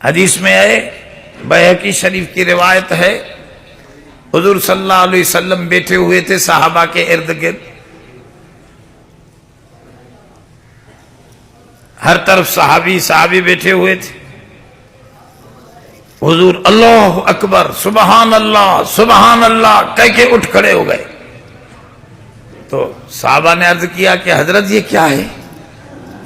حدیث میں ہے، بیہقی شریف کی روایت ہے، حضور صلی اللہ علیہ وسلم بیٹھے ہوئے تھے صحابہ کے ارد گرد، ہر طرف صحابی بیٹھے ہوئے تھے، حضور اللہ اکبر سبحان اللہ کہہ کے اٹھ کھڑے ہو گئے۔ تو صحابہ نے عرض کیا کہ حضرت یہ کیا ہے؟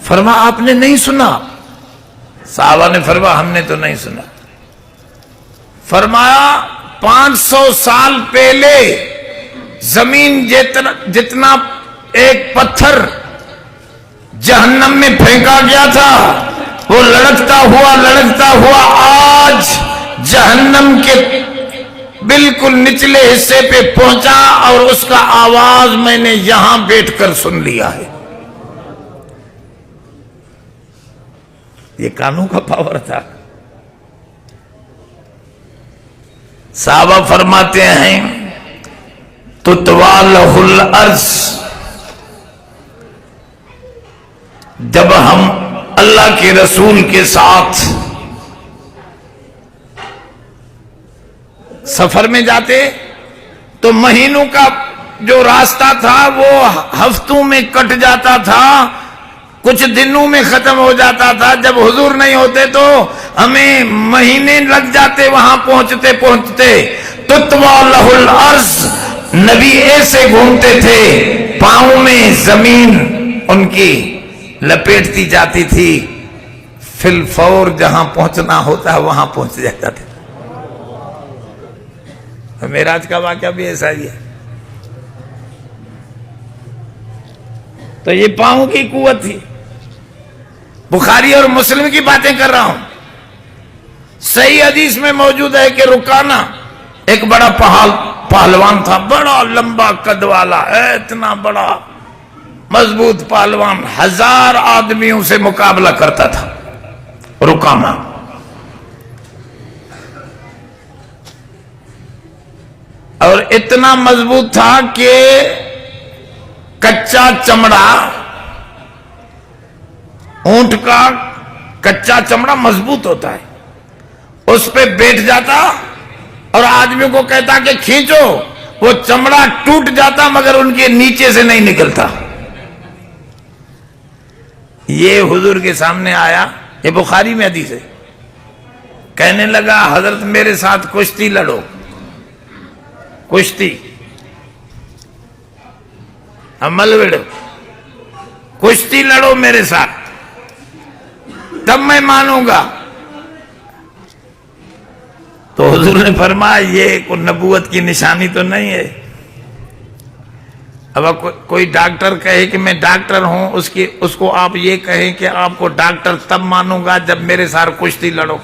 فرما آپ نے نہیں سنا؟ صحابہ نے فرمایا ہم نے تو نہیں سنا۔ فرمایا 500 سال پہلے زمین جتنا ایک پتھر جہنم میں پھینکا گیا تھا، وہ لڑکتا ہوا آج جہنم کے بالکل نچلے حصے پہ پہنچا، اور اس کا آواز میں نے یہاں بیٹھ کر سن لیا ہے۔ یہ کانوں کا پاور تھا۔ صحابہ فرماتے ہیں تطویٰ لہ الارض، جب ہم اللہ کے رسول کے ساتھ سفر میں جاتے تو مہینوں کا جو راستہ تھا وہ ہفتوں میں کٹ جاتا تھا، کچھ دنوں میں ختم ہو جاتا تھا۔ جب حضور نہیں ہوتے تو ہمیں مہینے لگ جاتے وہاں پہنچتے۔ تطویٰ لہ الارض، نبی ایسے گھومتے تھے پاؤں میں زمین ان کی لپیٹتی جاتی تھی، فی الفور جہاں پہنچنا ہوتا ہے وہاں پہنچ جاتا تھا۔ معراج کا واقعہ بھی ایسا ہی ہے۔ تو یہ پاؤں کی قوت تھی۔ بخاری اور مسلم کی باتیں کر رہا ہوں۔ صحیح حدیث میں موجود ہے کہ رکانہ ایک بڑا پہلوان تھا، بڑا لمبا قد والا، اتنا بڑا مضبوط پہلوان، 1000 آدمیوں سے مقابلہ کرتا تھا رکانہ۔ اور اتنا مضبوط تھا کہ کچا چمڑا، اونٹ کا کچا چمڑا مضبوط ہوتا ہے، اس پہ بیٹھ جاتا اور آدمیوں کو کہتا کہ کھینچو، وہ چمڑا ٹوٹ جاتا مگر ان کے نیچے سے نہیں نکلتا۔ یہ حضور کے سامنے آیا، یہ بخاری میں حدیث ہے، کہنے لگا حضرت میرے ساتھ کشتی لڑو، کشتی عمل وڑو، کشتی لڑو میرے ساتھ تب میں مانوں گا۔ تو حضور نے فرمایا یہ کوئی نبوت کی نشانی تو نہیں ہے۔ اب کوئی ڈاکٹر کہے کہ میں ڈاکٹر ہوں، اس کو آپ یہ کہیں کہ آپ کو ڈاکٹر تب مانوں گا جب میرے ساتھ کشتی لڑو،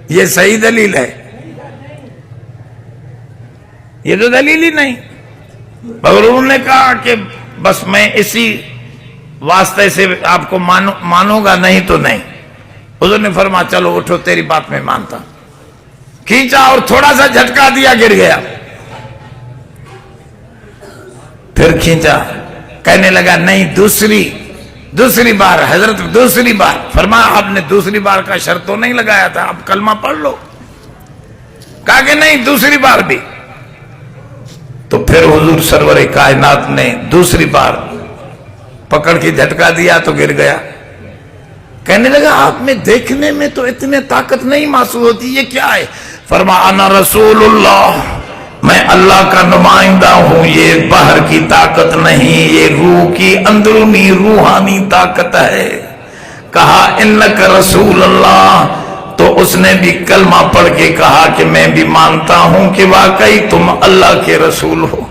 یہ صحیح دلیل ہے؟ یہ تو دلیل ہی نہیں۔ مگر انہوں نے کہا کہ بس میں اسی واسطے سے آپ کو مانوں گا، نہیں تو نہیں۔ حضور نے فرمایا چلو اٹھو، تیری بات میں مانتا۔ کھینچا اور تھوڑا سا جھٹکا دیا، گر گیا۔ پھر کھینچا، کہنے لگا نہیں دوسری بار حضرت، دوسری بار۔ فرمایا آپ نے دوسری بار کا شرط تو نہیں لگایا تھا، اب کلمہ پڑھ لو۔ کہا کہ نہیں دوسری بار بھی۔ تو پھر حضور سرور کائنات نے دوسری بار پکڑ کے جھٹکا دیا تو گر گیا۔ کہنے لگا آپ میں دیکھنے میں تو اتنے طاقت نہیں محسوس ہوتی، یہ کیا ہے؟ فرمایا انا رسول اللہ، میں اللہ کا نمائندہ ہوں، یہ باہر کی طاقت نہیں، یہ روح کی اندرونی روحانی طاقت ہے۔ کہا انک رسول اللہ، تو اس نے بھی کلمہ پڑھ کے کہا کہ میں بھی مانتا ہوں کہ واقعی تم اللہ کے رسول ہو۔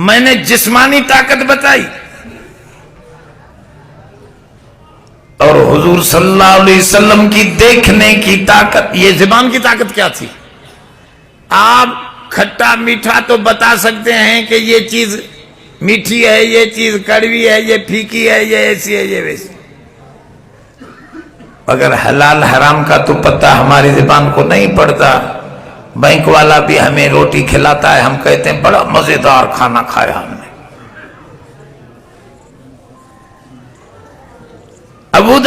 میں نے جسمانی طاقت بتائی، اور حضور صلی اللہ علیہ وسلم کی دیکھنے کی طاقت۔ یہ زبان کی طاقت کیا تھی؟ آپ کھٹا میٹھا تو بتا سکتے ہیں کہ یہ چیز میٹھی ہے، یہ چیز کڑوی ہے، یہ پھیکی ہے، یہ ایسی ہے، یہ ویسی، اگر حلال حرام کا تو پتہ ہماری زبان کو نہیں پڑتا۔ بینک والا بھی ہمیں روٹی کھلاتا ہے، ہم کہتے ہیں بڑا مزیدار کھانا کھایا ہم نے۔ اب وہ